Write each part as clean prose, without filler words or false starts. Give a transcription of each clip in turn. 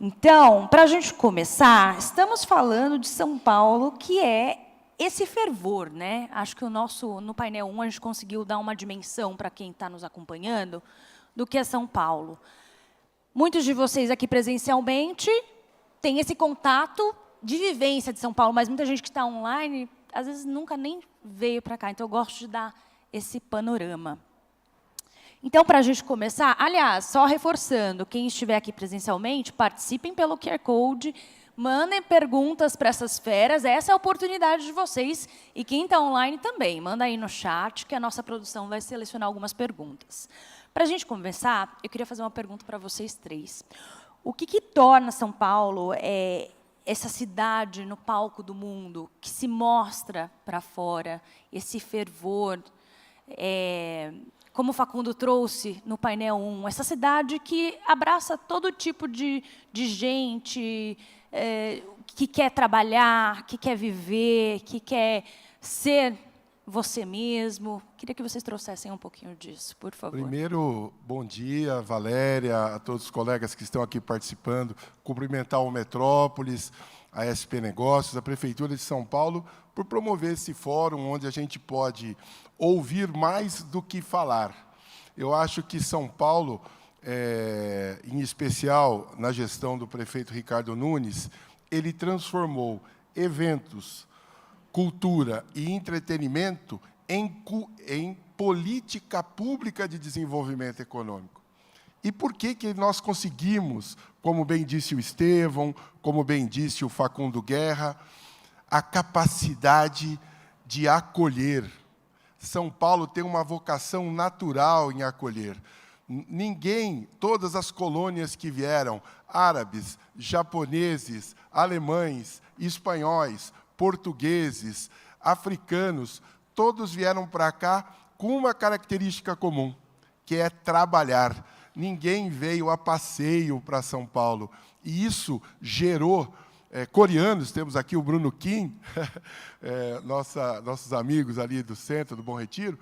Então, para a gente começar, estamos falando de São Paulo, que é esse fervor, né? Acho que no painel 1 a gente conseguiu dar uma dimensão para quem está nos acompanhando do que é São Paulo. Muitos de vocês aqui presencialmente têm esse contato de vivência de São Paulo, mas muita gente que está online, às vezes nunca nem veio para cá. Então, eu gosto de dar esse panorama. Então, para a gente começar, aliás, só reforçando, quem estiver aqui presencialmente, participem pelo QR Code, mandem perguntas para essas feras, essa é a oportunidade de vocês. E quem está online também, manda aí no chat, que a nossa produção vai selecionar algumas perguntas. Para a gente começar, eu queria fazer uma pergunta para vocês três. O que torna São Paulo essa cidade no palco do mundo, que se mostra para fora, esse fervor, como o Facundo trouxe no painel 1, essa cidade que abraça todo tipo de gente que quer trabalhar, que quer viver, que quer ser você mesmo. Queria que vocês trouxessem um pouquinho disso, por favor. Primeiro, bom dia, Valéria, a todos os colegas que estão aqui participando, cumprimentar o Metrópolis, a SP Negócios, a Prefeitura de São Paulo, por promover esse fórum onde a gente pode ouvir mais do que falar. Eu acho que São Paulo, em especial na gestão do prefeito Ricardo Nunes, ele transformou eventos, cultura e entretenimento em política pública de desenvolvimento econômico. E por que nós conseguimos, como bem disse o Estevão, como bem disse o Facundo Guerra, a capacidade de acolher? São Paulo tem uma vocação natural em acolher. Ninguém, todas as colônias que vieram, árabes, japoneses, alemães, espanhóis, portugueses, africanos, todos vieram para cá com uma característica comum, que é trabalhar. Ninguém veio a passeio para São Paulo. E isso gerou coreanos, temos aqui o Bruno Kim, nossos amigos ali do centro, do Bom Retiro.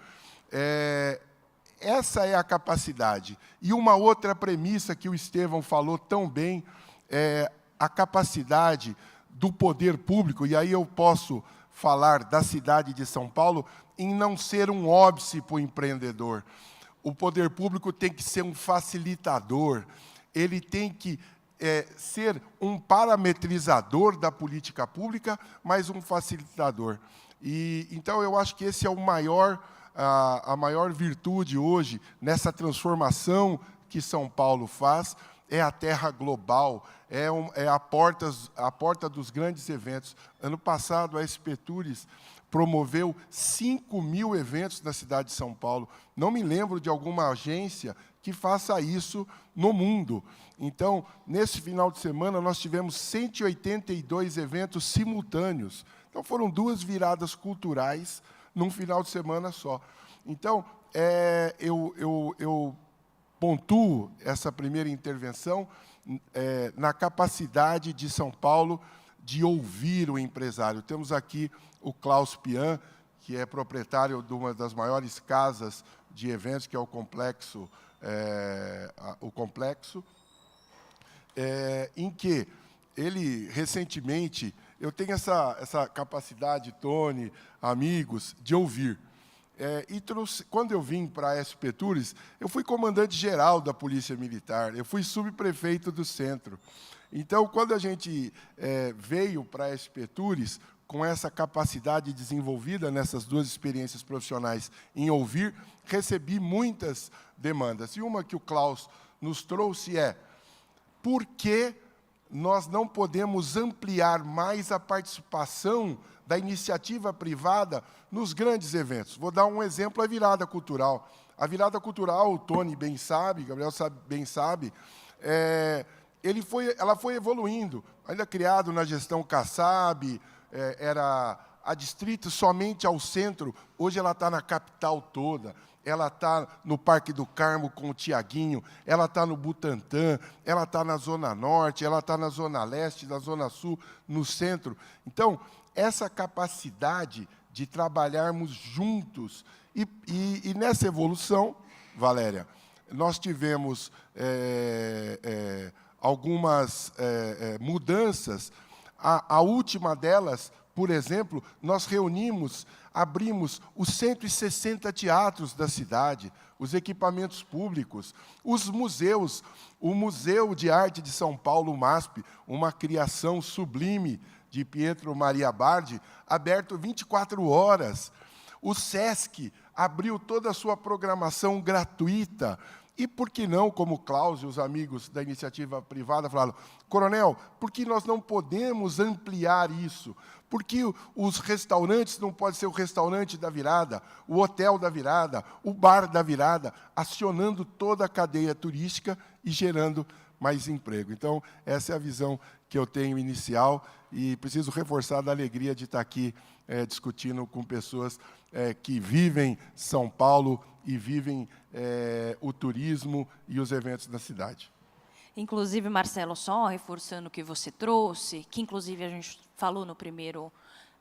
Essa é a capacidade. E uma outra premissa que o Estevão falou tão bem é a capacidade do poder público, e aí eu posso falar da cidade de São Paulo, em não ser um óbice para o empreendedor. O poder público tem que ser um facilitador, ele tem que ser um parametrizador da política pública, mas um facilitador. Então, eu acho que esse é a maior virtude hoje, nessa transformação que São Paulo faz, é a terra global, é a porta dos grandes eventos. Ano passado, a SP Tours promoveu 5.000 eventos na cidade de São Paulo. Não me lembro de alguma agência que faça isso no mundo. Então, nesse final de semana, nós tivemos 182 eventos simultâneos. Então, foram 2 viradas culturais num final de semana só. Então, eu pontuo essa primeira intervenção na capacidade de São Paulo de ouvir o empresário. Temos aqui o Klaus Pian, que é proprietário de uma das maiores casas de eventos, que é o Complexo, em que ele, recentemente, eu tenho essa capacidade, Tony, amigos, de ouvir. Quando eu vim para a SP Tours, eu fui comandante-geral da Polícia Militar, eu fui subprefeito do centro. Então, quando a gente veio para a SP Tours, com essa capacidade desenvolvida nessas 2 experiências profissionais em ouvir, recebi muitas demandas. E uma que o Klaus nos trouxe por que nós não podemos ampliar mais a participação da iniciativa privada nos grandes eventos? Vou dar um exemplo, a virada cultural. A virada cultural, o Tony bem sabe, Gabriel bem sabe, ela foi evoluindo, ainda criado na gestão Kassab, era adstrita somente ao centro, hoje ela está na capital toda, ela está no Parque do Carmo com o Tiaguinho, ela está no Butantã, ela está na Zona Norte, ela está na Zona Leste, na Zona Sul, no centro. Então, essa capacidade de trabalharmos juntos, e nessa evolução, Valéria, nós tivemos algumas mudanças. A última delas, por exemplo, nós abrimos os 160 teatros da cidade, os equipamentos públicos, os museus, o Museu de Arte de São Paulo, o MASP, uma criação sublime de Pietro Maria Bardi, aberto 24 horas. O SESC abriu toda a sua programação gratuita. E por que não, como o Klaus e os amigos da iniciativa privada falaram, Coronel, por que nós não podemos ampliar isso? Por que os restaurantes não podem ser o restaurante da virada, o hotel da virada, o bar da virada, acionando toda a cadeia turística e gerando mais emprego? Então, essa é a visão que eu tenho inicial e preciso reforçar da alegria de estar aqui discutindo com pessoas que vivem São Paulo e vivem o turismo e os eventos da cidade. Inclusive, Marcelo, só reforçando o que você trouxe, que inclusive a gente falou no primeiro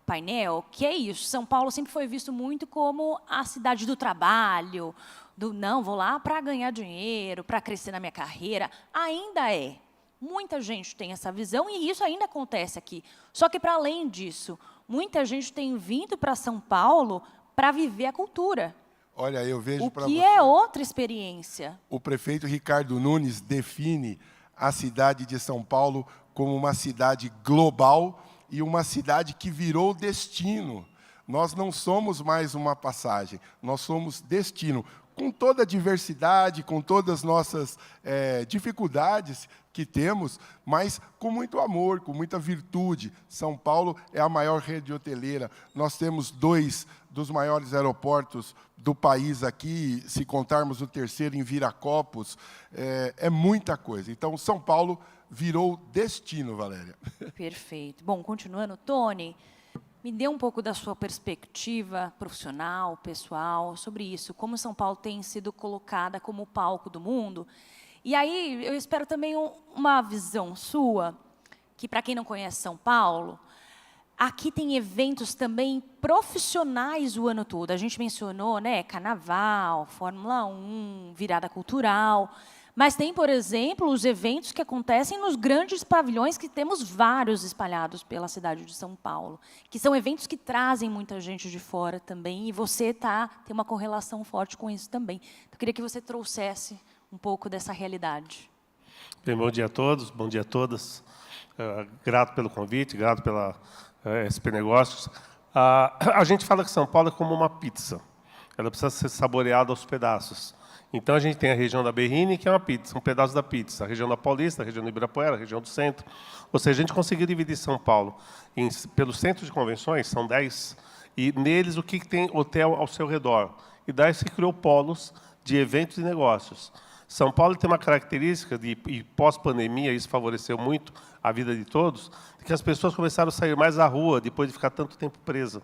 painel, que é isso, São Paulo sempre foi visto muito como a cidade do trabalho, não, vou lá para ganhar dinheiro, para crescer na minha carreira. Ainda é. Muita gente tem essa visão e isso ainda acontece aqui. Só que, para além disso, muita gente tem vindo para São Paulo para viver a cultura. Olha, eu vejo para você... O que é outra experiência. O prefeito Ricardo Nunes define a cidade de São Paulo como uma cidade global e uma cidade que virou destino. Nós não somos mais uma passagem, nós somos destino. Com toda a diversidade, com todas as nossas dificuldades que temos, mas com muito amor, com muita virtude. São Paulo é a maior rede hoteleira. Nós temos 2 dos maiores aeroportos do país aqui, se contarmos o terceiro em Viracopos, é muita coisa. Então, São Paulo virou destino, Valéria. Perfeito. Bom, continuando, Tony, me dê um pouco da sua perspectiva profissional, pessoal, sobre isso, como São Paulo tem sido colocada como o palco do mundo. E aí, eu espero também uma visão sua, que, para quem não conhece São Paulo, aqui tem eventos também profissionais o ano todo. A gente mencionou, né, Carnaval, Fórmula 1, virada cultural. Mas tem, por exemplo, os eventos que acontecem nos grandes pavilhões, que temos vários espalhados pela cidade de São Paulo, que são eventos que trazem muita gente de fora também, e você tem uma correlação forte com isso também. Eu queria que você trouxesse um pouco dessa realidade. Bem, bom dia a todos, bom dia a todas. Grato pelo convite, grato pela SP Negócios. A gente fala que São Paulo é como uma pizza. Ela precisa ser saboreada aos pedaços. Então, a gente tem a região da Berrini, que é uma pizza, um pedaço da pizza. A região da Paulista, a região do Ibirapuera, a região do centro. Ou seja, a gente conseguiu dividir São Paulo pelos centros de convenções, são 10, e neles o que tem hotel ao seu redor. E daí se criou polos de eventos e negócios. São Paulo tem uma característica, e pós-pandemia, isso favoreceu muito a vida de todos, que as pessoas começaram a sair mais à rua, depois de ficar tanto tempo presa.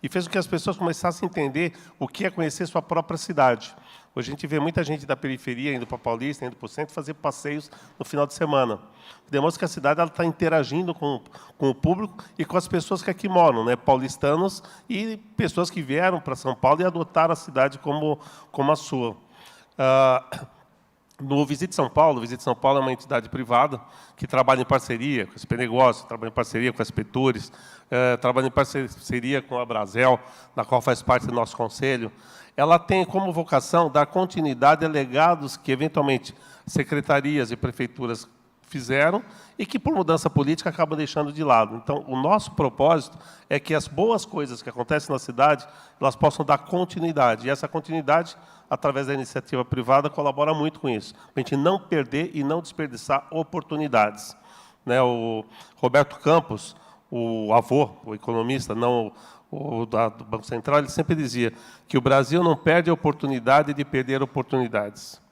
E fez com que as pessoas começassem a entender o que é conhecer sua própria cidade. Hoje a gente vê muita gente da periferia indo para a Paulista, indo para o centro, fazer passeios no final de semana. Demonstra que a cidade está interagindo com o público e com as pessoas que aqui moram, né? Paulistanos e pessoas que vieram para São Paulo e adotaram a cidade como a sua. No Visite São Paulo é uma entidade privada que trabalha em parceria com a SP Negócios, trabalha em parceria com a SP Tours, trabalha em parceria com a Brasel, na qual faz parte do nosso conselho. Ela tem como vocação dar continuidade a legados que, eventualmente, secretarias e prefeituras fizeram e que, por mudança política, acabam deixando de lado. Então, o nosso propósito é que as boas coisas que acontecem na cidade, elas possam dar continuidade. E essa continuidade, através da iniciativa privada, colabora muito com isso, para a gente não perder e não desperdiçar oportunidades. Né, o Roberto Campos, o avô, o economista, não o do Banco Central, ele sempre dizia que o Brasil não perde a oportunidade de perder oportunidades.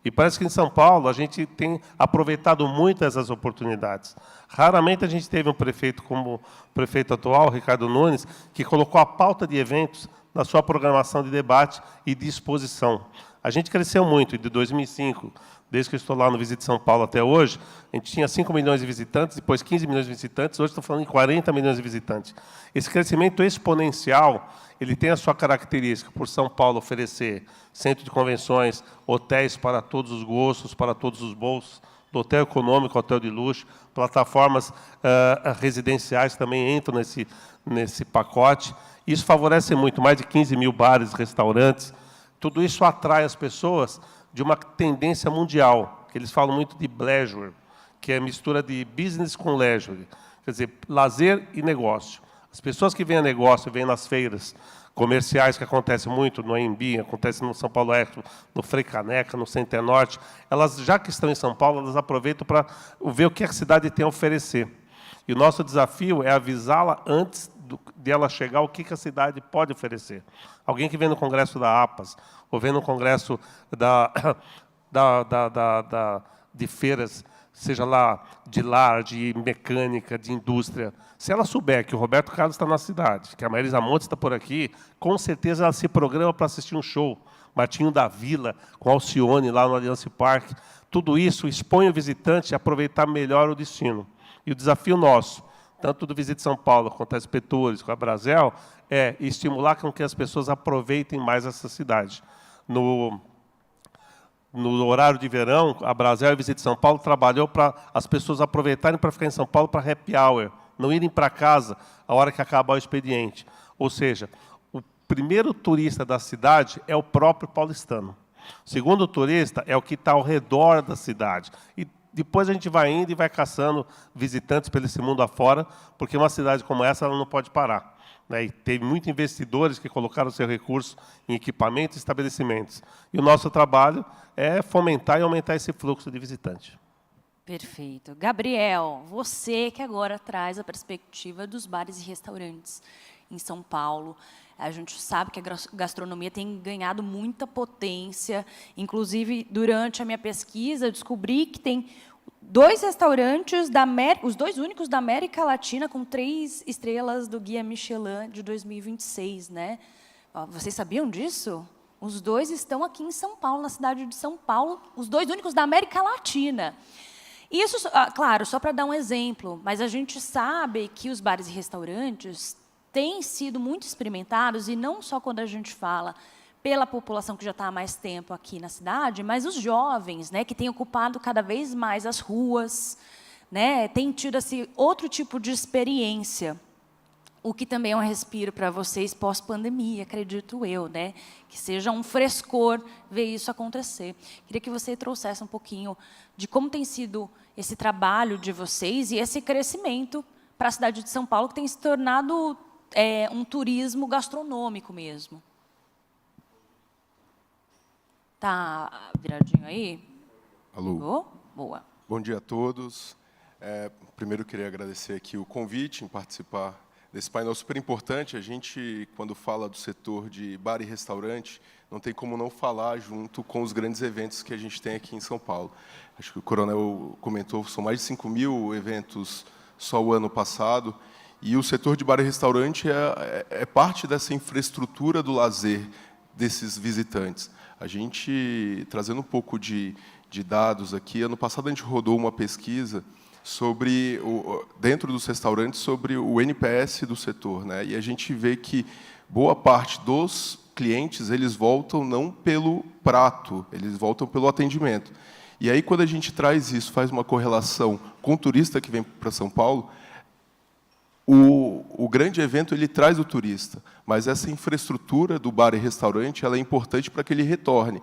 E parece que em São Paulo a gente tem aproveitado muito essas oportunidades. Raramente a gente teve um prefeito como o prefeito atual, Ricardo Nunes, que colocou a pauta de eventos na sua programação de debate e de exposição. A gente cresceu muito, de 2005, desde que eu estou lá no Visite São Paulo até hoje, a gente tinha 5 milhões de visitantes, depois 15 milhões de visitantes, hoje estou falando em 40 milhões de visitantes. Esse crescimento exponencial, ele tem a sua característica por São Paulo oferecer centro de convenções, hotéis para todos os gostos, para todos os bolsos, do hotel econômico, hotel de luxo, plataformas residenciais também entram nesse pacote. Isso favorece muito, mais de 15 mil bares, restaurantes. Tudo isso atrai as pessoas de uma tendência mundial, que eles falam muito de bleisure, que é a mistura de business com leisure, quer dizer, lazer e negócio. As pessoas que vêm a negócio, vêm nas feiras comerciais, que acontecem muito no AMB, acontece no São Paulo Expo, no Frei Caneca, no Center Norte, elas, já que estão em São Paulo, elas aproveitam para ver o que a cidade tem a oferecer. E o nosso desafio é avisá-la antes de ela chegar o que a cidade pode oferecer. Alguém que vem no congresso da APAS, ou vem no congresso de feiras, seja lá de lar, de mecânica, de indústria, se ela souber que o Roberto Carlos está na cidade, que a Marisa Montes está por aqui, com certeza ela se programa para assistir um show. Martinho da Vila, com Alcione, lá no Allianz Parque. Tudo isso expõe o visitante a aproveitar melhor o destino. E o desafio nosso, tanto do Visite São Paulo, quanto a Inspetores, com a Brasel, é estimular com que as pessoas aproveitem mais essa cidade. No horário de verão, a Brasel e a Visite São Paulo trabalhou para as pessoas aproveitarem para ficar em São Paulo para happy hour, não irem para casa a hora que acabar o expediente. Ou seja, o primeiro turista da cidade é o próprio paulistano. O segundo turista é o que está ao redor da cidade. E depois a gente vai indo e vai caçando visitantes pelo esse mundo afora, porque uma cidade como essa ela não pode parar. E teve muitos investidores que colocaram seu recurso em equipamentos e estabelecimentos. E o nosso trabalho é fomentar e aumentar esse fluxo de visitante. Perfeito. Gabriel, você que agora traz a perspectiva dos bares e restaurantes em São Paulo. A gente sabe que a gastronomia tem ganhado muita potência. Inclusive, durante a minha pesquisa, eu descobri que tem 2 restaurantes, os 2 únicos da América Latina, com 3 estrelas do Guia Michelin de 2026. Né? Vocês sabiam disso? Os 2 estão aqui em São Paulo, na cidade de São Paulo, os 2 únicos da América Latina. Isso, claro, só para dar um exemplo, mas a gente sabe que os bares e restaurantes têm sido muito experimentados, e não só quando a gente fala pela população que já está há mais tempo aqui na cidade, mas os jovens, né, que têm ocupado cada vez mais as ruas, né, têm tido esse outro tipo de experiência. O que também é um respiro para vocês pós-pandemia, acredito eu, né? Que seja um frescor ver isso acontecer. Queria que você trouxesse um pouquinho de como tem sido esse trabalho de vocês e esse crescimento para a cidade de São Paulo, que tem se tornado um turismo gastronômico mesmo. Tá viradinho aí? Alô. Boa. Bom dia a todos. Primeiro, queria agradecer aqui o convite em participar desse painel super importante. A gente, quando fala do setor de bar e restaurante, não tem como não falar junto com os grandes eventos que a gente tem aqui em São Paulo. Acho que o Coronel comentou, são mais de 5 mil eventos só o ano passado, e o setor de bar e restaurante é parte dessa infraestrutura do lazer desses visitantes. A gente, trazendo um pouco de dados aqui, ano passado a gente rodou uma pesquisa sobre dentro dos restaurantes sobre o NPS do setor, né? E a gente vê que boa parte dos clientes eles voltam não pelo prato, eles voltam pelo atendimento. E aí quando a gente traz isso, faz uma correlação com o turista que vem para São Paulo, o grande evento ele traz o turista, mas essa infraestrutura do bar e restaurante ela é importante para que ele retorne.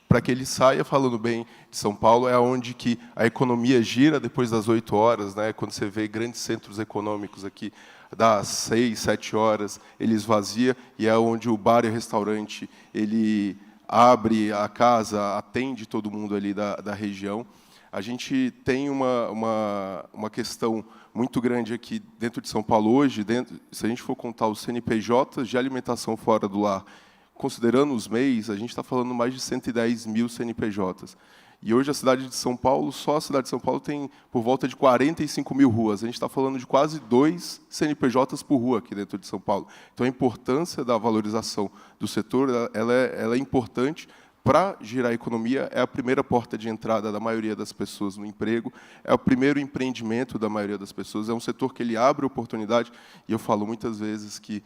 Para que ele saia falando bem de São Paulo, é onde que a economia gira depois das 8 horas, né? Quando você vê grandes centros econômicos aqui, das 6, 7 horas, ele esvazia, e é onde o bar e o restaurante ele abre a casa, atende todo mundo ali da região. A gente tem uma questão muito grande aqui dentro de São Paulo hoje, se a gente for contar os CNPJs de alimentação fora do lar, considerando os MEIs, a gente está falando mais de 110 mil CNPJs. E hoje a cidade de São Paulo, só a cidade de São Paulo tem por volta de 45 mil ruas. A gente está falando de quase 2 CNPJs por rua aqui dentro de São Paulo. Então a importância da valorização do setor ela é importante para girar a economia, é a primeira porta de entrada da maioria das pessoas no emprego, é o primeiro empreendimento da maioria das pessoas, é um setor que ele abre oportunidade, e eu falo muitas vezes que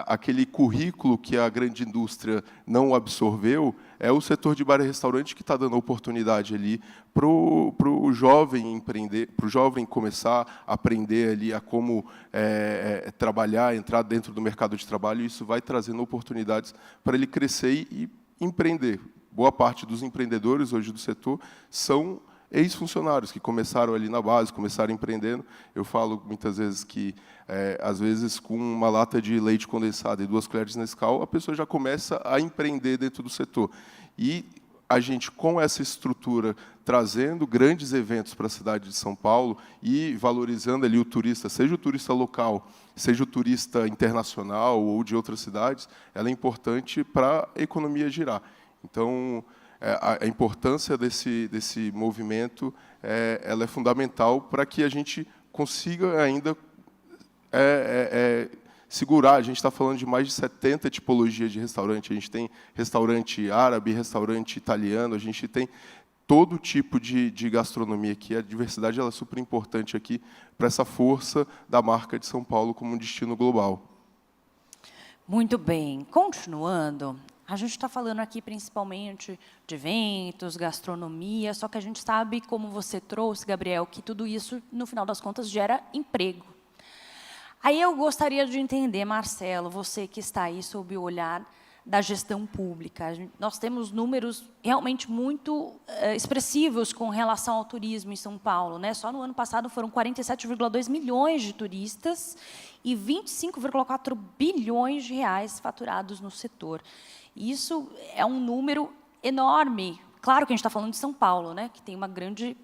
aquele currículo que a grande indústria não absorveu, é o setor de bar e restaurante que está dando oportunidade ali para o jovem empreender, para o jovem começar a aprender ali a como trabalhar, entrar dentro do mercado de trabalho, e isso vai trazendo oportunidades para ele crescer e empreender. Boa parte dos empreendedores hoje do setor são ex-funcionários que começaram ali na base, começaram empreendendo. Eu falo muitas vezes que, às vezes, com uma lata de leite condensado e 2 colheres de Nescau, a pessoa já começa a empreender dentro do setor. E a gente, com essa estrutura, trazendo grandes eventos para a cidade de São Paulo e valorizando ali o turista, seja o turista local, seja o turista internacional ou de outras cidades, ela é importante para a economia girar. Então, a importância desse movimento ela é fundamental para que a gente consiga ainda segurar. A gente está falando de mais de 70 tipologias de restaurante. A gente tem restaurante árabe, restaurante italiano, a gente tem todo tipo de gastronomia aqui. A diversidade ela é super importante aqui para essa força da marca de São Paulo como um destino global. Muito bem. Continuando, a gente está falando aqui principalmente de eventos, gastronomia, só que a gente sabe, como você trouxe, Gabriel, que tudo isso, no final das contas, gera emprego. Aí eu gostaria de entender, Marcelo, você que está aí sob o olhar da gestão pública. Nós temos números realmente muito expressivos com relação ao turismo em São Paulo, né? Só no ano passado foram 47,2 milhões de turistas e 25,4 bilhões de reais faturados no setor. Isso é um número enorme. Claro que a gente está falando de São Paulo, né? Que tem uma grande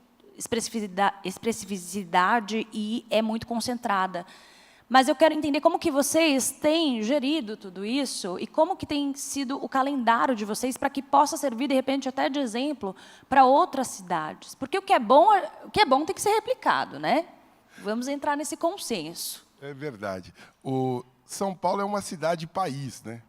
expressividade e é muito concentrada. Mas eu quero entender como que vocês têm gerido tudo isso e como que tem sido o calendário de vocês para que possa servir, de repente, até de exemplo para outras cidades. Porque o que é bom tem que ser replicado, né? Vamos entrar nesse consenso. É verdade. O São Paulo é uma cidade-país, né?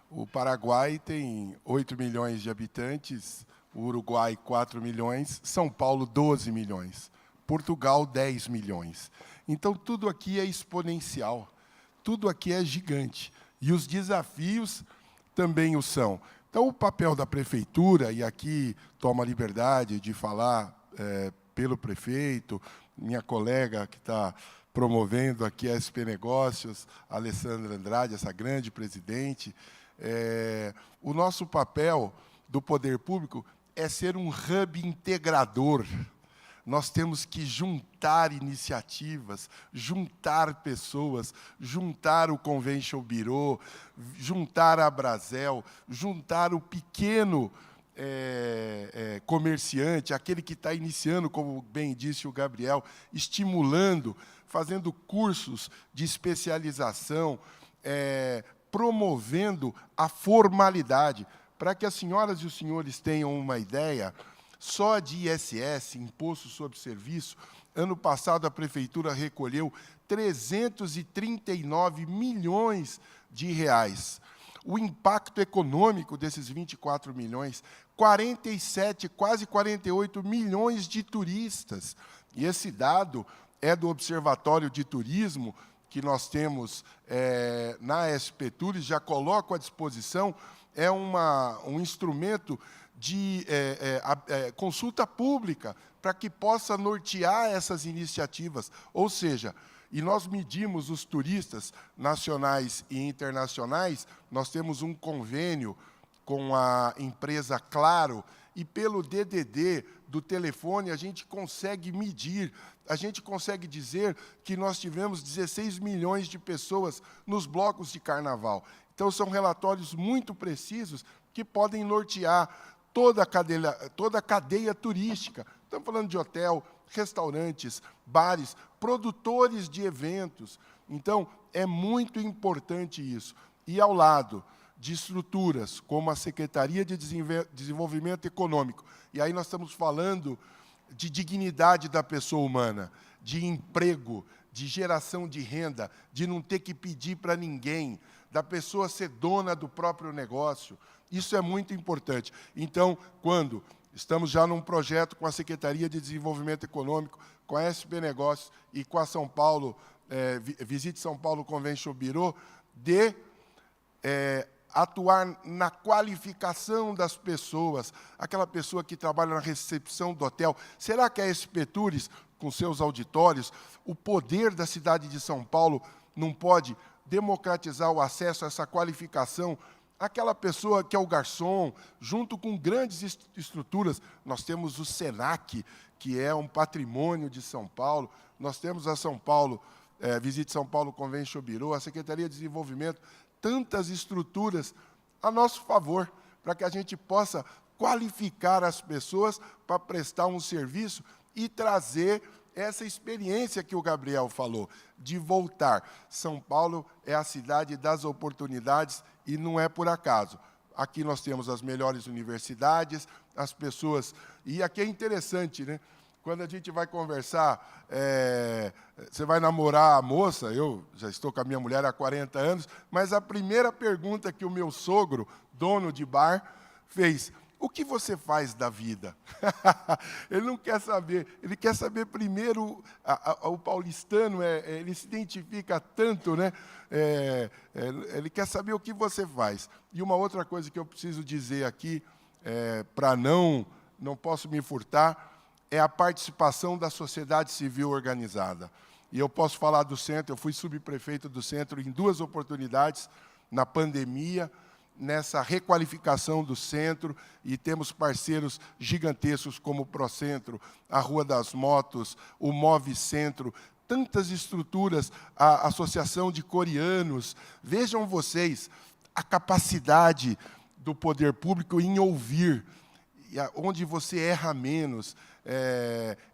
O Paraguai tem 8 milhões de habitantes, o Uruguai 4 milhões, São Paulo 12 milhões, Portugal 10 milhões. Então, tudo aqui é exponencial, tudo aqui é gigante. E os desafios também o são. Então, o papel da prefeitura, e aqui tomo a liberdade de falar pelo prefeito, minha colega que está promovendo aqui a SP Negócios, a Alessandra Andrade, essa grande presidente, o nosso papel do poder público é ser um hub integrador. Nós temos que juntar iniciativas, juntar pessoas, juntar o Convention Bureau, juntar a Brasel, juntar o pequeno comerciante, aquele que está iniciando, como bem disse o Gabriel, estimulando, fazendo cursos de especialização, promovendo a formalidade, para que as senhoras e os senhores tenham uma ideia. Só de ISS, Imposto sobre Serviço, ano passado a Prefeitura recolheu 339 milhões de reais. O impacto econômico desses 24 milhões, 47, quase 48 milhões de turistas. E esse dado é do Observatório de Turismo, que nós temos na SP Tours, já coloco à disposição, é um instrumento de consulta pública para que possa nortear essas iniciativas. Ou seja, e nós medimos os turistas nacionais e internacionais, nós temos um convênio com a empresa Claro, e pelo DDD do telefone a gente consegue medir, a gente consegue dizer que nós tivemos 16 milhões de pessoas nos blocos de carnaval. Então, são relatórios muito precisos que podem nortear toda a cadeia turística. Estamos falando de hotel, restaurantes, bares, produtores de eventos. Então, é muito importante isso. E, ao lado de estruturas como a Secretaria de Desenvolvimento Econômico, e aí nós estamos falando de dignidade da pessoa humana, de emprego, de geração de renda, de não ter que pedir para ninguém, da pessoa ser dona do próprio negócio. Isso é muito importante. Então, quando estamos já num projeto com a Secretaria de Desenvolvimento Econômico, com a SP Negócios e com a São Paulo, Visite São Paulo Convention Bureau, de atuar na qualificação das pessoas, aquela pessoa que trabalha na recepção do hotel. Será que a SP Tours, com seus auditórios, o poder da cidade de São Paulo não pode democratizar o acesso a essa qualificação? Aquela pessoa que é o garçom, junto com grandes estruturas. Nós temos o SENAC, que é um patrimônio de São Paulo. Nós temos a São Paulo, Visite São Paulo Convention Bureau, a Secretaria de Desenvolvimento, tantas estruturas a nosso favor, para que a gente possa qualificar as pessoas para prestar um serviço e trazer essa experiência que o Gabriel falou, de voltar. São Paulo é a cidade das oportunidades e não é por acaso. Aqui nós temos as melhores universidades, as pessoas... E aqui é interessante, né? Quando a gente vai conversar, você vai namorar a moça, eu já estou com a minha mulher há 40 anos, mas a primeira pergunta que o meu sogro, dono de bar, fez: o que você faz da vida? Ele não quer saber, ele quer saber primeiro, o paulistano, ele se identifica tanto, né? Ele quer saber o que você faz. E uma outra coisa que eu preciso dizer aqui, para não posso me furtar, é a participação da sociedade civil organizada. E eu posso falar do centro, eu fui subprefeito do centro em 2 oportunidades, na pandemia, nessa requalificação do centro, e temos parceiros gigantescos como o Procentro, a Rua das Motos, o Move Centro, tantas estruturas, a Associação de Coreanos. Vejam vocês a capacidade do poder público em ouvir, onde você erra menos.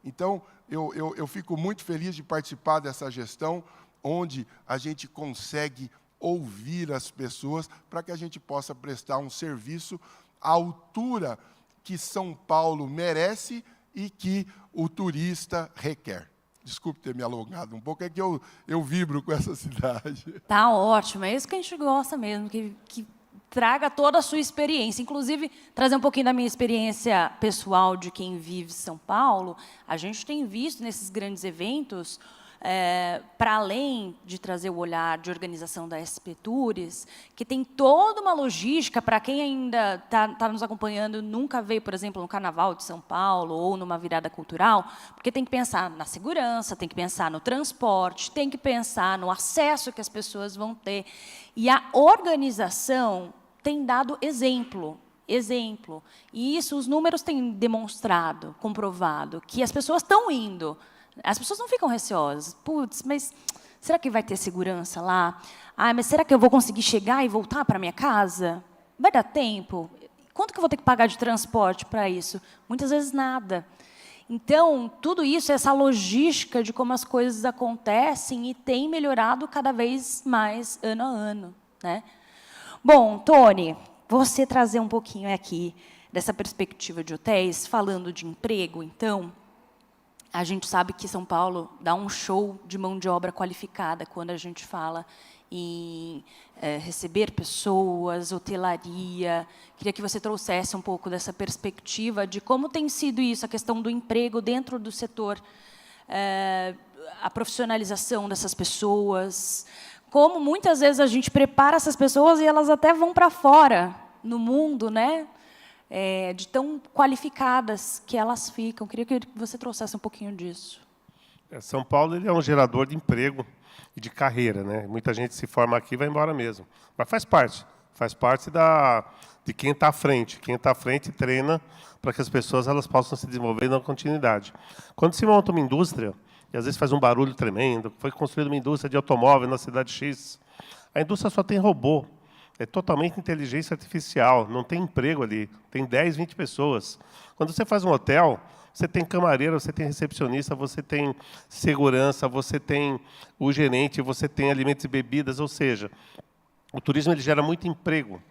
Então, eu fico muito feliz de participar dessa gestão, onde a gente consegue ouvir as pessoas para que a gente possa prestar um serviço à altura que São Paulo merece e que o turista requer. Desculpe ter me alongado um pouco, é que eu vibro com essa cidade. Tá ótimo, é isso que a gente gosta mesmo, que traga toda a sua experiência. Inclusive, trazer um pouquinho da minha experiência pessoal de quem vive São Paulo. A gente tem visto nesses grandes eventos, para além de trazer o olhar de organização da SP Tours, que tem toda uma logística para quem ainda está nos acompanhando, nunca veio, por exemplo, no Carnaval de São Paulo ou numa virada cultural, porque tem que pensar na segurança, tem que pensar no transporte, tem que pensar no acesso que as pessoas vão ter. E a organização tem dado exemplo. E isso, os números têm demonstrado, comprovado, que as pessoas estão indo. As pessoas não ficam receosas. Putz, mas será que vai ter segurança lá? Ah, mas será que eu vou conseguir chegar e voltar para a minha casa? Vai dar tempo? Quanto que eu vou ter que pagar de transporte para isso? Muitas vezes nada. Então, tudo isso, essa logística de como as coisas acontecem e tem melhorado cada vez mais ano a ano, né? Bom, Tony, você trazer um pouquinho aqui dessa perspectiva de hotéis, falando de emprego, então, a gente sabe que São Paulo dá um show de mão de obra qualificada quando a gente fala em receber pessoas, hotelaria. Queria que você trouxesse um pouco dessa perspectiva de como tem sido isso, a questão do emprego dentro do setor, a profissionalização dessas pessoas, como muitas vezes a gente prepara essas pessoas e elas até vão para fora, no mundo, né? De tão qualificadas que elas ficam. Queria que você trouxesse um pouquinho disso. São Paulo ele é um gerador de emprego e de carreira, né? Muita gente se forma aqui e vai embora mesmo. Mas faz parte de quem está à frente. Quem está à frente treina para que as pessoas elas possam se desenvolver na continuidade. Quando se monta uma indústria, e às vezes faz um barulho tremendo, foi construída uma indústria de automóvel na cidade X, a indústria só tem robô. É totalmente inteligência artificial, não tem emprego ali, tem 10, 20 pessoas. Quando você faz um hotel, você tem camareira, você tem recepcionista, você tem segurança, você tem o gerente, você tem alimentos e bebidas, ou seja, o turismo ele gera muito emprego.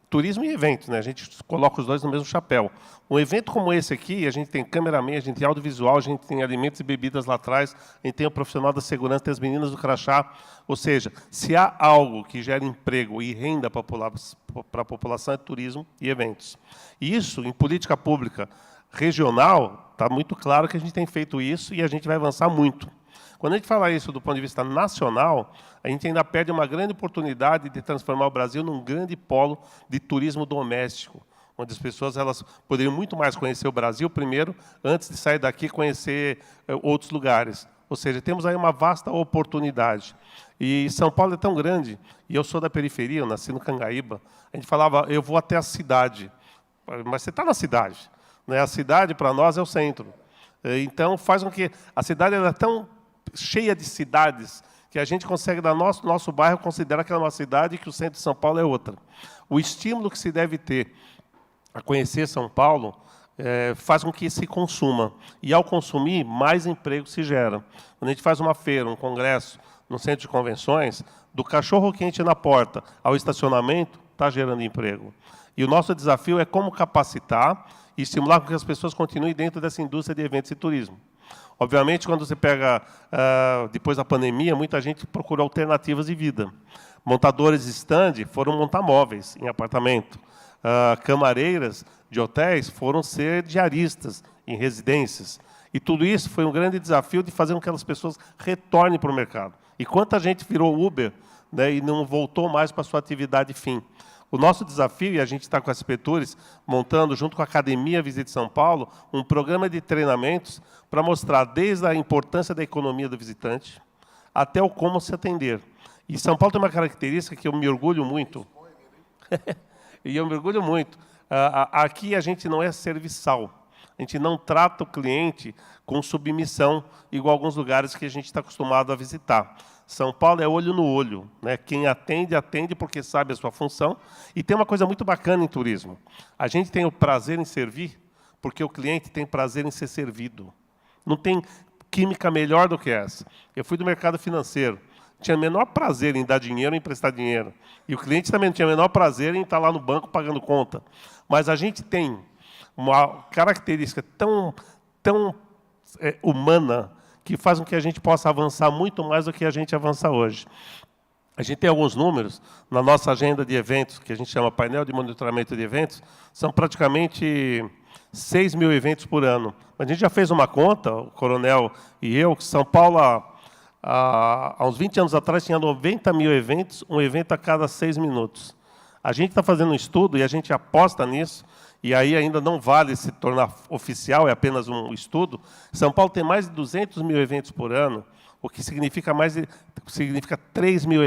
Turismo e eventos, né? A gente coloca os dois no mesmo chapéu. Um evento como esse aqui, a gente tem cameraman, a gente tem audiovisual, a gente tem alimentos e bebidas lá atrás, a gente tem o profissional da segurança, tem as meninas do crachá. Ou seja, se há algo que gera emprego e renda para a população, é turismo e eventos. E isso, em política pública regional, está muito claro que a gente tem feito isso e a gente vai avançar muito. Quando a gente fala isso do ponto de vista nacional, a gente ainda perde uma grande oportunidade de transformar o Brasil num grande polo de turismo doméstico, onde as pessoas poderiam muito mais conhecer o Brasil primeiro, antes de sair daqui conhecer outros lugares. Ou seja, temos aí uma vasta oportunidade. E São Paulo é tão grande, e eu sou da periferia, eu nasci no Cangaíba, a gente falava, eu vou até a cidade. Mas você está na cidade, né? A cidade, para nós, é o centro. Então, faz com que a cidade é tão cheia de cidades que a gente consegue, no nosso bairro, considerar que é uma cidade e que o centro de São Paulo é outra. O estímulo que se deve ter a conhecer São Paulo faz com que se consuma. E, ao consumir, mais emprego se gera. Quando a gente faz uma feira, um congresso, no centro de convenções, do cachorro-quente na porta ao estacionamento, está gerando emprego. E o nosso desafio é como capacitar e estimular com que as pessoas continuem dentro dessa indústria de eventos e turismo. Obviamente, quando você pega, depois da pandemia, muita gente procurou alternativas de vida. Montadores de stand foram montar móveis em apartamento. Camareiras de hotéis foram ser diaristas em residências. E tudo isso foi um grande desafio de fazer com que aquelas pessoas retornem para o mercado. E quanta gente virou Uber, né, e não voltou mais para a sua atividade fim. O nosso desafio, e a gente está com a SP Tours, montando, junto com a Academia Visite São Paulo, um programa de treinamentos para mostrar desde a importância da economia do visitante até o como se atender. E São Paulo tem uma característica que eu me orgulho muito. E eu me orgulho muito. Aqui a gente não é serviçal. A gente não trata o cliente com submissão, igual alguns lugares que a gente está acostumado a visitar. São Paulo é olho no olho, né? Quem atende, atende porque sabe a sua função. E tem uma coisa muito bacana em turismo. A gente tem o prazer em servir porque o cliente tem prazer em ser servido. Não tem química melhor do que essa. Eu fui do mercado financeiro. Tinha o menor prazer em dar dinheiro, em emprestar dinheiro. E o cliente também tinha o menor prazer em estar lá no banco pagando conta. Mas a gente tem uma característica tão humana que faz com que a gente possa avançar muito mais do que a gente avança hoje. A gente tem alguns números na nossa agenda de eventos, que a gente chama painel de monitoramento de eventos, são praticamente 6 mil eventos por ano. A gente já fez uma conta, o Coronel e eu, que São Paulo, há uns 20 anos atrás, tinha 90 mil eventos, um evento a cada 6 minutos. A gente está fazendo um estudo e a gente aposta nisso, e aí ainda não vale se tornar oficial, é apenas um estudo. São Paulo tem mais de 200 mil eventos por ano, o que significa significa 3 mil,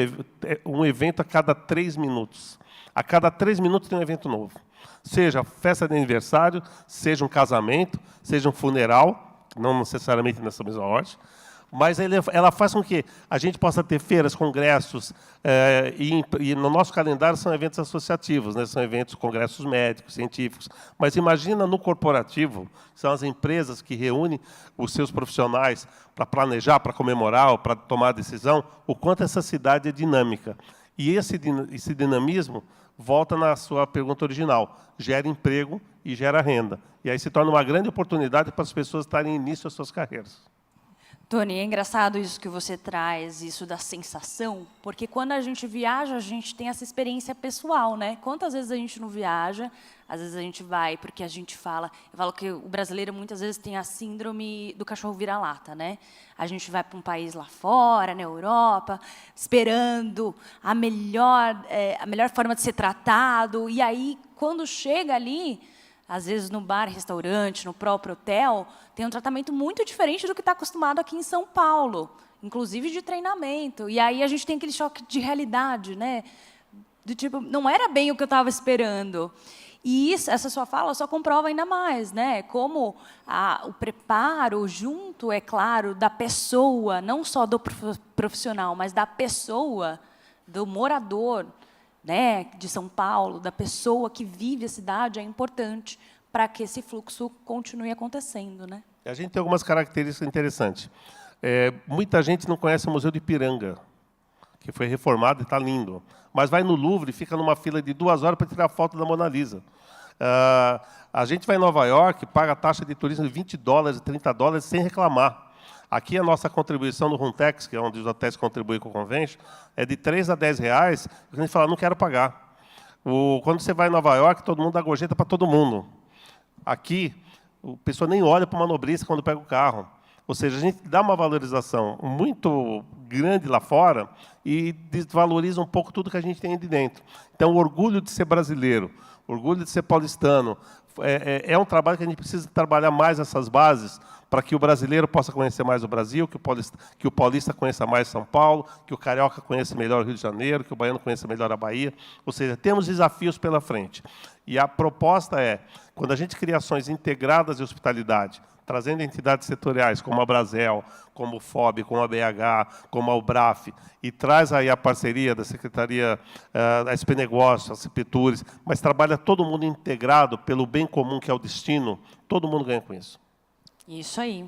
um evento a cada 3 minutos. A cada 3 minutos tem um evento novo. Seja festa de aniversário, seja um casamento, seja um funeral, não necessariamente nessa mesma ordem, mas ela faz com que a gente possa ter feiras, congressos, e no nosso calendário são eventos associativos, né? São eventos, congressos médicos, científicos. Mas imagina no corporativo, são as empresas que reúnem os seus profissionais para planejar, para comemorar, para tomar decisão, o quanto essa cidade é dinâmica. E esse dinamismo volta na sua pergunta original, gera emprego e gera renda. E aí se torna uma grande oportunidade para as pessoas estarem início às suas carreiras. Tony, é engraçado isso que você traz, isso da sensação, porque quando a gente viaja, a gente tem essa experiência pessoal, né? Quantas vezes a gente não viaja, às vezes a gente vai porque a gente fala... Eu falo que o brasileiro muitas vezes tem a síndrome do cachorro vira-lata, né? A gente vai para um país lá fora, na Europa, esperando a melhor forma de ser tratado, e aí, quando chega ali... Às vezes, no bar, restaurante, no próprio hotel, tem um tratamento muito diferente do que está acostumado aqui em São Paulo, inclusive de treinamento. E aí a gente tem aquele choque de realidade, né? Do tipo, não era bem o que eu estava esperando. E essa sua fala só comprova ainda mais, né? Como o preparo junto, é claro, da pessoa, não só do profissional, mas da pessoa, do morador, né, de São Paulo, da pessoa que vive a cidade, é importante para que esse fluxo continue acontecendo, né? A gente tem algumas características interessantes. Muita gente não conhece o Museu do Ipiranga, que foi reformado e está lindo. Mas vai no Louvre e fica numa fila de 2 horas para tirar foto da Mona Lisa. A gente vai em Nova York, paga a taxa de turismo de $20, $30 sem reclamar. Aqui a nossa contribuição no Runtex, que é onde os hotéis contribuem com o Convention, é de R$3 a R$10. A gente fala, não quero pagar. Quando você vai em Nova York, todo mundo dá gorjeta para todo mundo. Aqui, a pessoa nem olha para o manobrista quando pega o carro. Ou seja, a gente dá uma valorização muito grande lá fora e desvaloriza um pouco tudo que a gente tem de dentro. Então, o orgulho de ser brasileiro, o orgulho de ser paulistano, é um trabalho que a gente precisa trabalhar mais essas bases para que o brasileiro possa conhecer mais o Brasil, que o paulista conheça mais São Paulo, que o carioca conheça melhor o Rio de Janeiro, que o baiano conheça melhor a Bahia. Ou seja, temos desafios pela frente. E a proposta é, quando a gente cria ações integradas de hospitalidade, trazendo entidades setoriais, como a Brasel, como o FOB, como a BH, como a UBRAF, e traz aí a parceria da Secretaria da SP Negócios, a CEPTURES, mas trabalha todo mundo integrado pelo bem comum, que é o destino, todo mundo ganha com isso. Isso aí.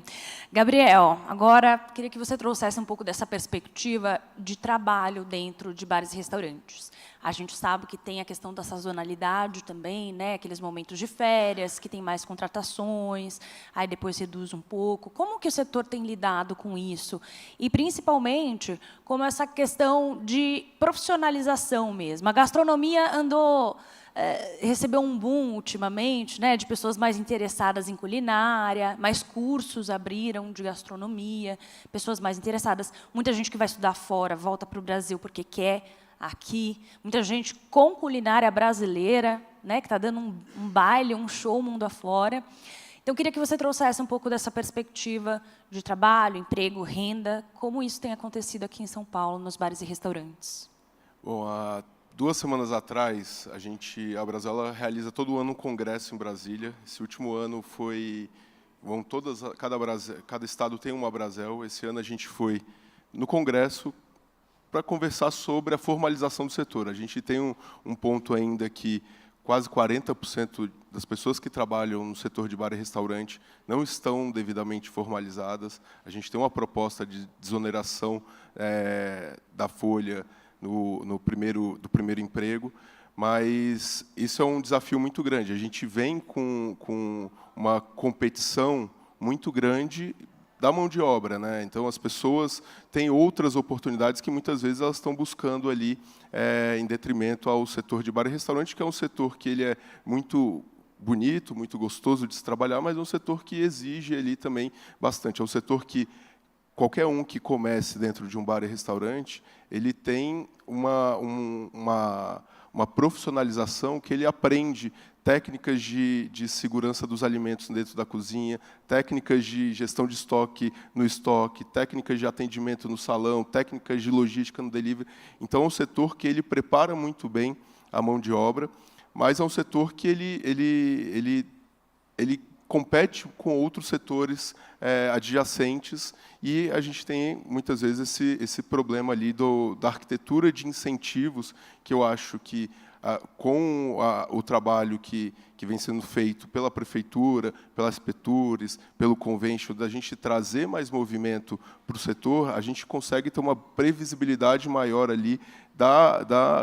Gabriel, agora queria que você trouxesse um pouco dessa perspectiva de trabalho dentro de bares e restaurantes. A gente sabe que tem a questão da sazonalidade também, né? Aqueles momentos de férias, que tem mais contratações, aí depois reduz um pouco. Como que o setor tem lidado com isso? E, principalmente, como essa questão de profissionalização mesmo. A gastronomia recebeu um boom ultimamente, né, de pessoas mais interessadas em culinária, mais cursos abriram de gastronomia, pessoas mais interessadas. Muita gente que vai estudar fora volta para o Brasil porque quer aqui. Muita gente com culinária brasileira, né, que está dando um baile, um show mundo afora. Então, eu queria que você trouxesse um pouco dessa perspectiva de trabalho, emprego, renda, como isso tem acontecido aqui em São Paulo, nos bares e restaurantes. Bom, 2 semanas atrás, a Brasel realiza todo ano um congresso em Brasília. Esse último ano cada estado tem uma Brasel. Esse ano a gente foi no congresso para conversar sobre a formalização do setor. A gente tem um ponto ainda que quase 40% das pessoas que trabalham no setor de bar e restaurante não estão devidamente formalizadas. A gente tem uma proposta de desoneração da folha do primeiro emprego, mas isso é um desafio muito grande. A gente vem com uma competição muito grande da mão de obra, né? Então, as pessoas têm outras oportunidades que, muitas vezes, elas estão buscando ali em detrimento ao setor de bar e restaurante, que é um setor que ele é muito bonito, muito gostoso de se trabalhar, mas é um setor que exige ali também bastante. É um setor que qualquer um que comece dentro de um bar e restaurante, ele tem uma profissionalização que ele aprende técnicas de segurança dos alimentos dentro da cozinha, técnicas de gestão de estoque no estoque, técnicas de atendimento no salão, técnicas de logística no delivery. Então, é um setor que ele prepara muito bem a mão de obra, mas é um setor que ele compete com outros setores adjacentes, e a gente tem, muitas vezes, esse problema ali da arquitetura de incentivos, que eu acho que, com o trabalho que vem sendo feito pela Prefeitura, pelas PETURES, pelo Convention, da gente trazer mais movimento para o setor, a gente consegue ter uma previsibilidade maior ali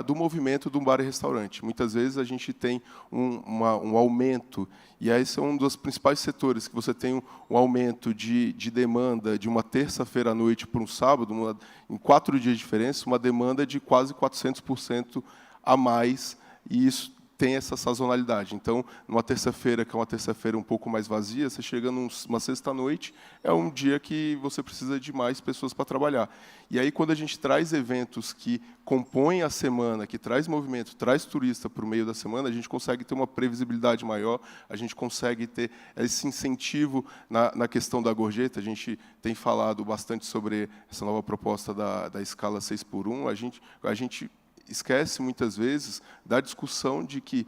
do movimento do bar e restaurante. Muitas vezes a gente tem um aumento, e esse é um dos principais setores, que você tem um aumento de demanda de uma terça-feira à noite para um sábado, em 4 dias de diferença, uma demanda de quase 400% a mais, e isso tem essa sazonalidade. Então, numa terça-feira, que é uma terça-feira um pouco mais vazia, você chega numa sexta-noite, é um dia que você precisa de mais pessoas para trabalhar. E aí, quando a gente traz eventos que compõem a semana, que traz movimento, traz turista para o meio da semana, a gente consegue ter uma previsibilidade maior, a gente consegue ter esse incentivo na questão da gorjeta. A gente tem falado bastante sobre essa nova proposta da escala 6x1. A gente esquece, muitas vezes, da discussão de que,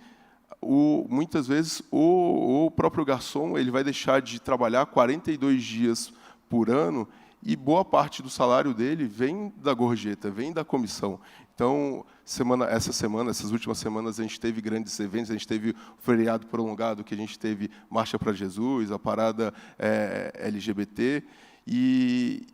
muitas vezes, o próprio garçom ele vai deixar de trabalhar 42 dias por ano, e boa parte do salário dele vem da gorjeta, vem da comissão. Então, essas últimas semanas, a gente teve grandes eventos, a gente teve o feriado prolongado, que a gente teve Marcha para Jesus, a parada LGBT, e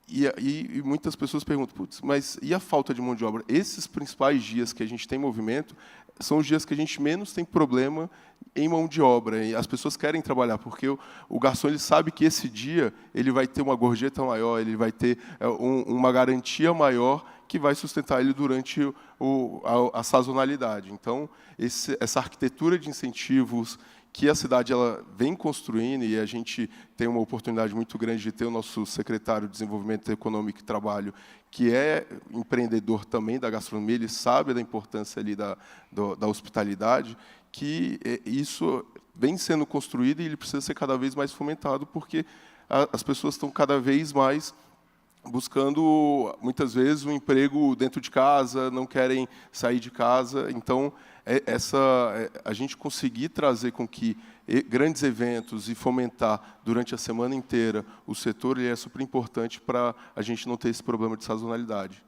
E muitas pessoas perguntam, putz, mas e a falta de mão de obra? Esses principais dias que a gente tem movimento são os dias que a gente menos tem problema em mão de obra. E as pessoas querem trabalhar, porque o garçom ele sabe que esse dia ele vai ter uma gorjeta maior, ele vai ter uma garantia maior que vai sustentar ele durante a sazonalidade. Então, essa arquitetura de incentivos que a cidade ela vem construindo, e a gente tem uma oportunidade muito grande de ter o nosso secretário de Desenvolvimento Econômico e Trabalho, que é empreendedor também da gastronomia, ele sabe da importância ali da hospitalidade, que isso vem sendo construído e ele precisa ser cada vez mais fomentado, porque as pessoas estão cada vez mais buscando, muitas vezes, um emprego dentro de casa, não querem sair de casa. Então, a gente conseguir trazer com que grandes eventos e fomentar durante a semana inteira o setor ele é super importante para a gente não ter esse problema de sazonalidade.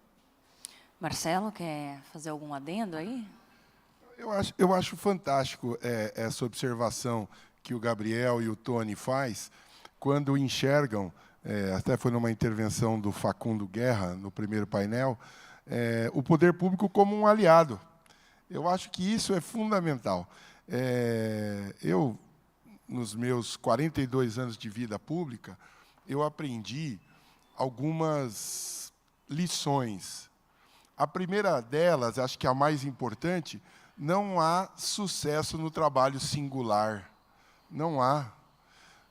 Marcelo, quer fazer algum adendo aí? Eu acho fantástico essa observação que o Gabriel e o Tony faz quando enxergam, até foi numa intervenção do Facundo Guerra, no primeiro painel, o poder público como um aliado. Eu acho que isso é fundamental. Eu, nos meus 42 anos de vida pública, eu aprendi algumas lições. A primeira delas, acho que a mais importante, não há sucesso no trabalho singular. Não há.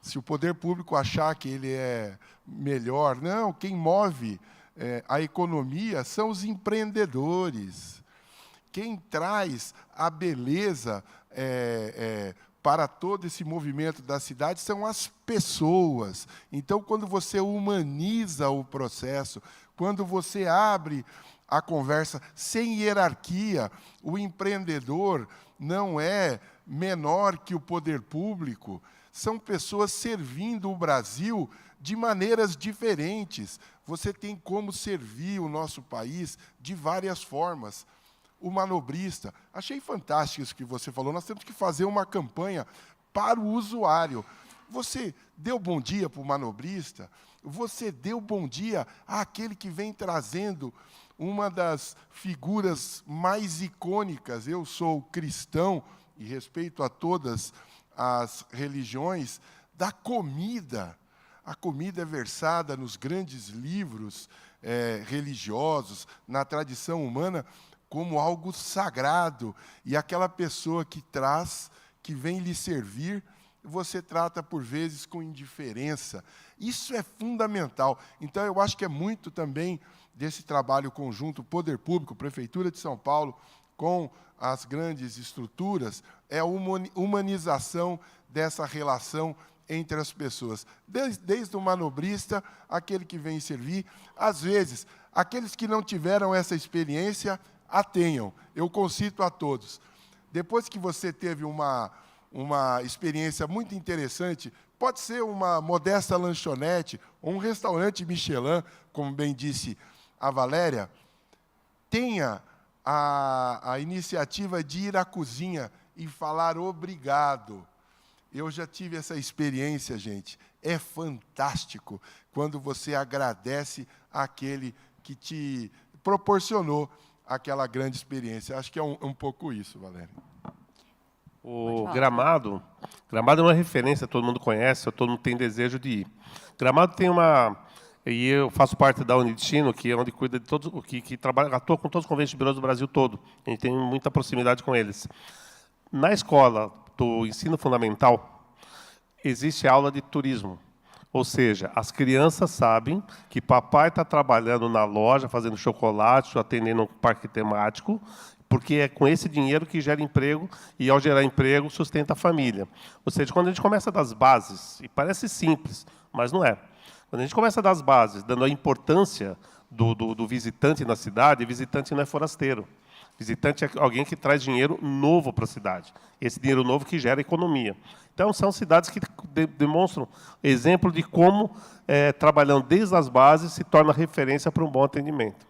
Se o poder público achar que ele é melhor, não, quem move a economia são os empreendedores. Quem traz a beleza para todo esse movimento da cidade são as pessoas. Então, quando você humaniza o processo, quando você abre a conversa sem hierarquia, o empreendedor não é menor que o poder público, são pessoas servindo o Brasil de maneiras diferentes. Você tem como servir o nosso país de várias formas. O manobrista, achei fantástico isso que você falou, nós temos que fazer uma campanha para o usuário. Você deu bom dia para o manobrista? Você deu bom dia àquele que vem trazendo uma das figuras mais icônicas? Eu sou cristão e respeito a todas as religiões, da comida. A comida é versada nos grandes livros religiosos, na tradição humana, como algo sagrado. E aquela pessoa que traz, que vem lhe servir, você trata, por vezes, com indiferença. Isso é fundamental. Então, eu acho que é muito também desse trabalho conjunto, Poder Público, Prefeitura de São Paulo, com as grandes estruturas, é a humanização dessa relação entre as pessoas. Desde o manobrista, aquele que vem servir. Às vezes, aqueles que não tiveram essa experiência, a tenham. Eu concito a todos. Depois que você teve uma experiência muito interessante, pode ser uma modesta lanchonete, ou um restaurante Michelin, como bem disse a Valéria, tenha a iniciativa de ir à cozinha e falar obrigado. Eu já tive essa experiência, gente. É fantástico quando você agradece àquele que te proporcionou aquela grande experiência. Acho que é um pouco isso, Valéria. O Gramado é uma referência, todo mundo conhece, todo mundo tem desejo de ir. Gramado tem uma... E eu faço parte da Unidestino, que é onde cuida de todos, que trabalha, atua com todos os conventos de birôs do Brasil todo. A gente tem muita proximidade com eles. Na escola do ensino fundamental, existe aula de turismo. Ou seja, as crianças sabem que papai está trabalhando na loja, fazendo chocolate, atendendo um parque temático, porque é com esse dinheiro que gera emprego, e, ao gerar emprego, sustenta a família. Ou seja, quando a gente começa das bases, e parece simples, mas não é. Quando a gente começa das bases, dando a importância do visitante na cidade, visitante não é forasteiro. Visitante é alguém que traz dinheiro novo para a cidade. Esse dinheiro novo que gera economia. Então, são cidades que demonstram exemplo de como, trabalhando desde as bases, se torna referência para um bom atendimento.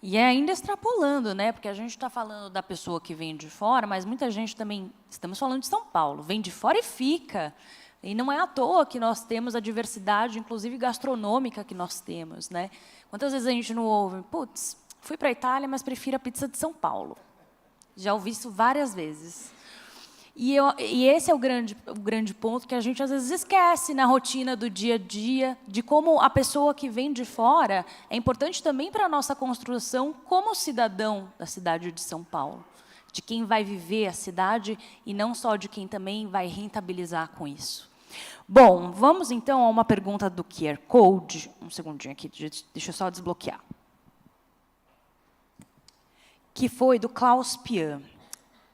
E ainda extrapolando, né? Porque a gente está falando da pessoa que vem de fora, mas muita gente também, estamos falando de São Paulo, vem de fora e fica. E não é à toa que nós temos a diversidade, inclusive gastronômica, que nós temos, né? Quantas vezes a gente não ouve, putz, fui para a Itália, mas prefiro a pizza de São Paulo. Já ouvi isso várias vezes. E esse é o grande ponto que a gente, às vezes, esquece na rotina do dia a dia, de como a pessoa que vem de fora é importante também para a nossa construção como cidadão da cidade de São Paulo, de quem vai viver a cidade e não só de quem também vai rentabilizar com isso. Bom, vamos, então, a uma pergunta do QR Code. Um segundinho aqui, deixa eu só desbloquear. Que foi do Klaus Pian.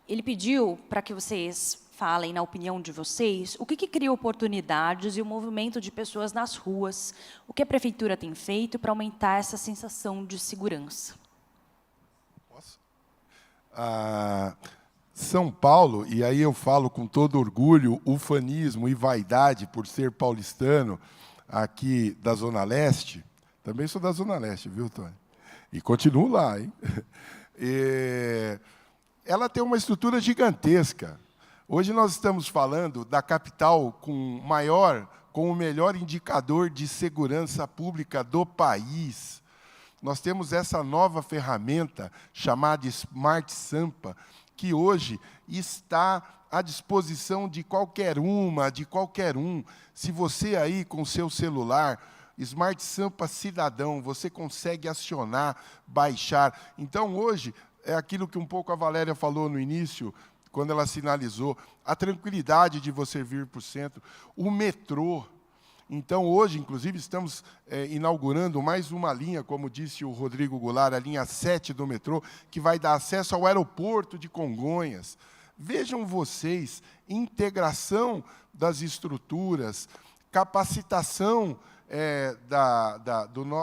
Ele pediu para que vocês falem, na opinião de vocês, o que cria oportunidades e o movimento de pessoas nas ruas, o que a prefeitura tem feito para aumentar essa sensação de segurança. Posso? São Paulo, e aí eu falo com todo orgulho, ufanismo e vaidade por ser paulistano aqui da Zona Leste, também sou da Zona Leste, viu, Tony? E continuo lá, hein? Ela tem uma estrutura gigantesca. Hoje nós estamos falando da capital com o melhor indicador de segurança pública do país. Nós temos essa nova ferramenta chamada Smart Sampa, que hoje está à disposição de qualquer um. Se você aí com seu celular, Smart Sampa Cidadão, você consegue acionar, baixar. Então, hoje, é aquilo que um pouco a Valéria falou no início, quando ela sinalizou, a tranquilidade de você vir para o centro, o metrô. Então, hoje, inclusive, estamos inaugurando mais uma linha, como disse o Rodrigo Goulart, a linha 7 do metrô, que vai dar acesso ao aeroporto de Congonhas. Vejam vocês, integração das estruturas, capacitação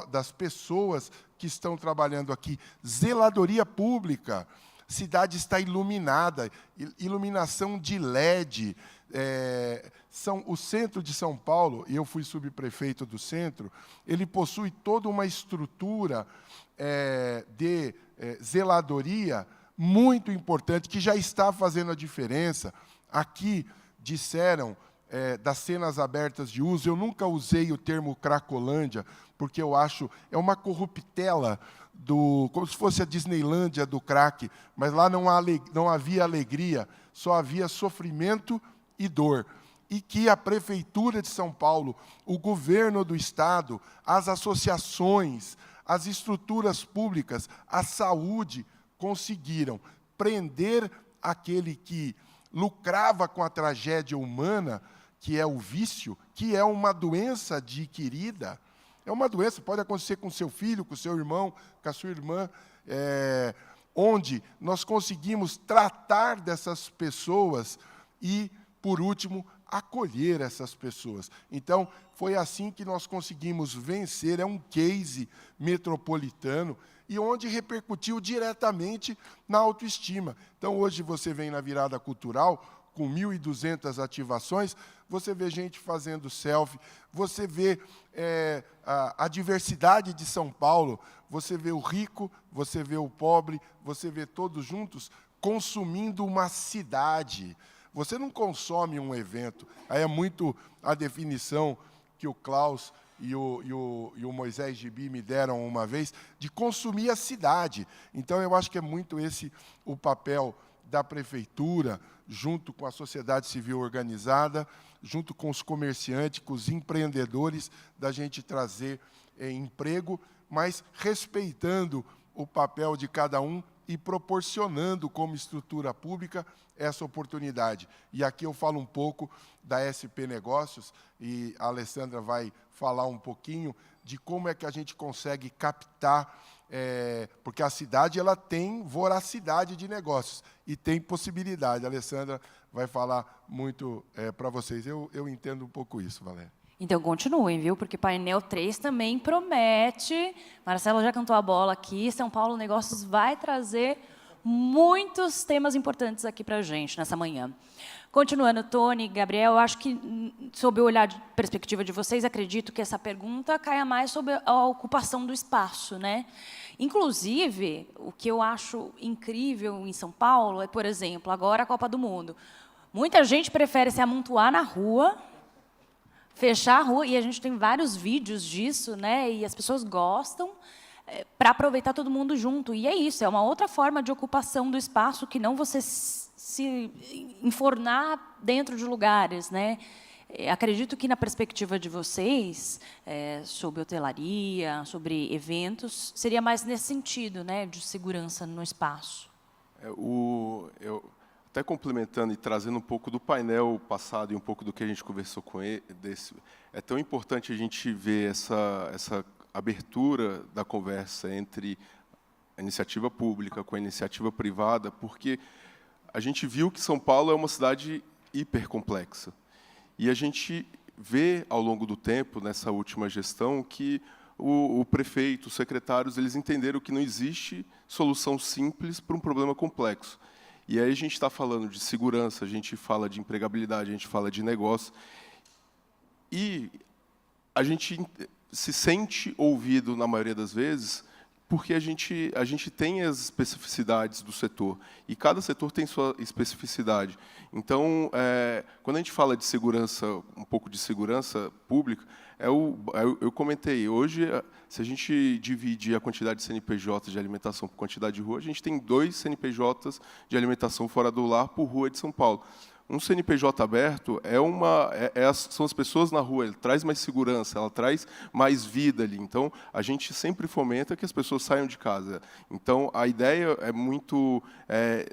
das pessoas que estão trabalhando aqui, zeladoria pública, cidade está iluminada, iluminação de LED, o centro de São Paulo, e eu fui subprefeito do centro, ele possui toda uma estrutura de zeladoria muito importante, que já está fazendo a diferença. Aqui disseram das cenas abertas de uso, eu nunca usei o termo Cracolândia, porque eu acho, é uma corruptela, como se fosse a Disneylândia do crack, mas lá não havia alegria, só havia sofrimento e dor. E que a Prefeitura de São Paulo, o governo do Estado, as associações, as estruturas públicas, a saúde, conseguiram prender aquele que lucrava com a tragédia humana, que é o vício, que é uma doença adquirida. É uma doença, pode acontecer com seu filho, com seu irmão, com a sua irmã, onde nós conseguimos tratar dessas pessoas e, por último, acolher essas pessoas. Então, foi assim que nós conseguimos vencer, é um case metropolitano, e onde repercutiu diretamente na autoestima. Então, hoje você vem na virada cultural, com 1.200 ativações, você vê gente fazendo selfie, você vê a diversidade de São Paulo, você vê o rico, você vê o pobre, você vê todos juntos consumindo uma cidade. Você não consome um evento. Aí é muito a definição que o Klaus e o Moisés Gibi me deram uma vez, de consumir a cidade. Então, eu acho que é muito esse o papel da prefeitura, junto com a sociedade civil organizada, junto com os comerciantes, com os empreendedores, da gente trazer emprego, mas respeitando o papel de cada um e proporcionando, como estrutura pública, essa oportunidade. E aqui eu falo um pouco da SP Negócios, e a Alessandra vai falar um pouquinho de como é que a gente consegue captar, porque a cidade ela tem voracidade de negócios e tem possibilidade. A Alessandra vai falar muito para vocês. Eu entendo um pouco isso, Valéria. Então, continuem, viu? Porque painel 3 também promete. Marcelo já cantou a bola aqui. São Paulo Negócios vai trazer muitos temas importantes aqui para a gente nessa manhã. Continuando, Tony, Gabriel, eu acho que, sob o olhar de perspectiva de vocês, acredito que essa pergunta caia mais sobre a ocupação do espaço, né? Inclusive, o que eu acho incrível em São Paulo é, por exemplo, agora a Copa do Mundo. Muita gente prefere se amontoar na rua fechar a rua, e a gente tem vários vídeos disso, né? E as pessoas gostam, para aproveitar todo mundo junto. E é isso, é uma outra forma de ocupação do espaço que não você se enfornar dentro de lugares, né? Acredito que, na perspectiva de vocês, sobre hotelaria, sobre eventos, seria mais nesse sentido, né, de segurança no espaço. Até complementando e trazendo um pouco do painel passado e um pouco do que a gente conversou com ele, é tão importante a gente ver essa abertura da conversa entre a iniciativa pública com a iniciativa privada, porque a gente viu que São Paulo é uma cidade hipercomplexa. E a gente vê, ao longo do tempo, nessa última gestão, que o prefeito, os secretários, eles entenderam que não existe solução simples para um problema complexo. E aí a gente está falando de segurança, a gente fala de empregabilidade, a gente fala de negócio. E a gente se sente ouvido, na maioria das vezes, porque a gente tem as especificidades do setor, e cada setor tem sua especificidade. Então, quando a gente fala de segurança, um pouco de segurança pública, eu comentei, hoje, se a gente dividir a quantidade de CNPJs de alimentação por quantidade de rua, a gente tem 2 CNPJs de alimentação fora do lar por rua de São Paulo. Um CNPJ aberto são as pessoas na rua, ele traz mais segurança, ela traz mais vida ali. Então, a gente sempre fomenta que as pessoas saiam de casa. Então, a ideia é muito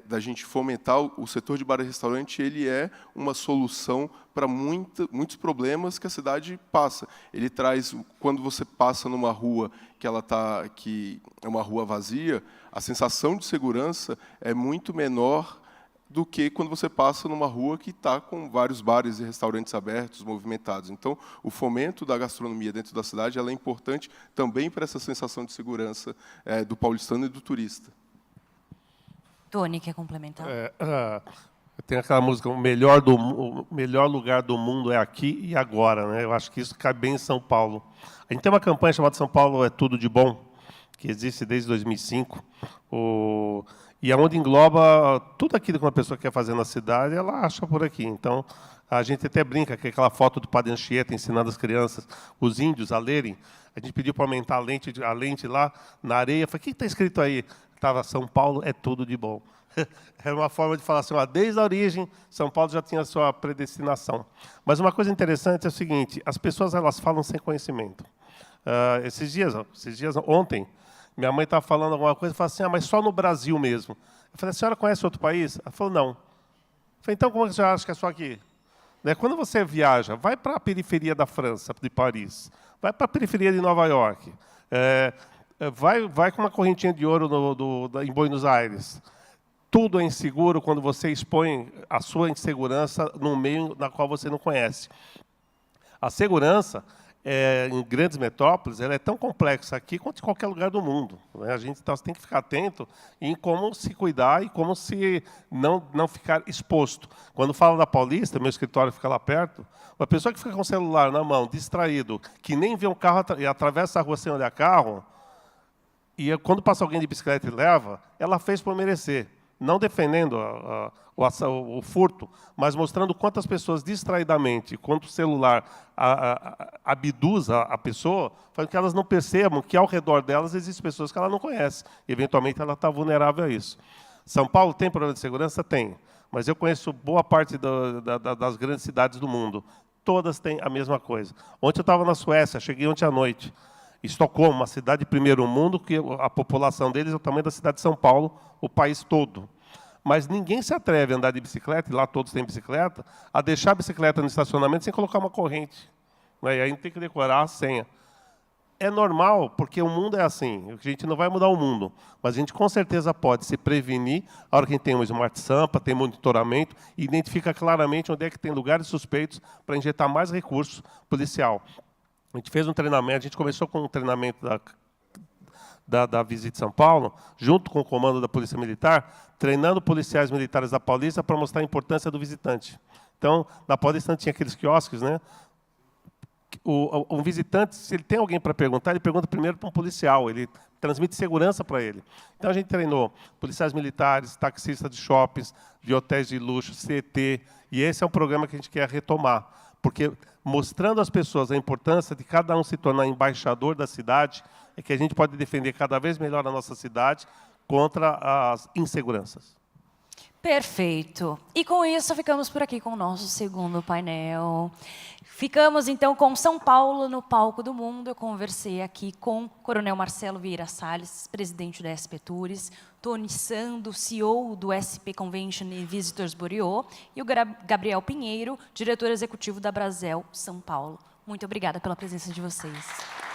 da gente fomentar o setor de bar e restaurante, ele é uma solução para muitos problemas que a cidade passa. Ele traz, quando você passa numa rua que é uma rua vazia, a sensação de segurança é muito menor do que quando você passa numa rua que está com vários bares e restaurantes abertos, movimentados. Então, o fomento da gastronomia dentro da cidade ela é importante também para essa sensação de segurança do paulistano e do turista. Tony, quer complementar? Tem aquela música, o melhor lugar do mundo é aqui e agora, né? Eu acho que isso cabe bem em São Paulo. A gente tem uma campanha chamada São Paulo é Tudo de Bom, que existe desde 2005. E onde engloba tudo aquilo que uma pessoa quer fazer na cidade, ela acha por aqui. Então, a gente até brinca que aquela foto do Padre Anchieta ensinando as crianças, os índios, a lerem. A gente pediu para aumentar a lente lá na areia. Falei, o que está escrito aí? Estava, São Paulo é tudo de bom. Era uma forma de falar assim, desde a origem, São Paulo já tinha a sua predestinação. Mas uma coisa interessante é o seguinte, as pessoas elas falam sem conhecimento. Ontem, minha mãe estava falando alguma coisa e falou assim, mas só no Brasil mesmo. Eu falei, a senhora conhece outro país? Ela falou, não. Eu falei, então como é que a senhora acha que é só aqui? Quando você viaja, vai para a periferia da França, de Paris, vai para a periferia de Nova York, vai com uma correntinha de ouro em Buenos Aires. Tudo é inseguro quando você expõe a sua insegurança num meio na qual você não conhece. A segurança em grandes metrópoles, ela é tão complexa aqui quanto em qualquer lugar do mundo. A gente tem que ficar atento em como se cuidar e como se não ficar exposto. Quando falo da Paulista, meu escritório fica lá perto, uma pessoa que fica com o celular na mão, distraído, que nem vê um carro e atravessa a rua sem olhar carro, e quando passa alguém de bicicleta e leva, ela fez por merecer. Não defendendo o furto, mas mostrando quantas pessoas distraidamente, quanto o celular abduz a pessoa, fazendo que elas não percebam que ao redor delas existem pessoas que ela não conhece. Eventualmente, ela está vulnerável a isso. São Paulo tem problema de segurança? Tem. Mas eu conheço boa parte das grandes cidades do mundo. Todas têm a mesma coisa. Ontem eu estava na Suécia, cheguei ontem à noite. Estocolmo, uma cidade de primeiro mundo, que a população deles é o tamanho da cidade de São Paulo, o país todo. Mas ninguém se atreve a andar de bicicleta, e lá todos têm bicicleta, a deixar a bicicleta no estacionamento sem colocar uma corrente. E aí a gente tem que decorar a senha. É normal, porque o mundo é assim. A gente não vai mudar o mundo, mas a gente com certeza pode se prevenir a hora que a gente tem um Smart Sampa, tem monitoramento, e identifica claramente onde é que tem lugares suspeitos para injetar mais recurso policial. A gente fez um treinamento, a gente começou com um treinamento da Visite São Paulo, junto com o comando da Polícia Militar, treinando policiais militares da Paulista para mostrar a importância do visitante. Então, na Paulista tinha aqueles quiosques, né? Um visitante, se ele tem alguém para perguntar, ele pergunta primeiro para um policial, ele transmite segurança para ele. Então, a gente treinou policiais militares, taxistas de shoppings, de hotéis de luxo, CET, e esse é um programa que a gente quer retomar, porque mostrando às pessoas a importância de cada um se tornar embaixador da cidade, é que a gente pode defender cada vez melhor a nossa cidade contra as inseguranças. Perfeito. E com isso, ficamos por aqui com o nosso segundo painel. Ficamos, então, com São Paulo no palco do mundo. Eu conversei aqui com o Coronel Marcelo Vieira Salles, presidente da SP Tours, Tony Sando, CEO do SP Convention e Visitors Bureau, e o Gabriel Pinheiro, diretor executivo da Brasel São Paulo. Muito obrigada pela presença de vocês.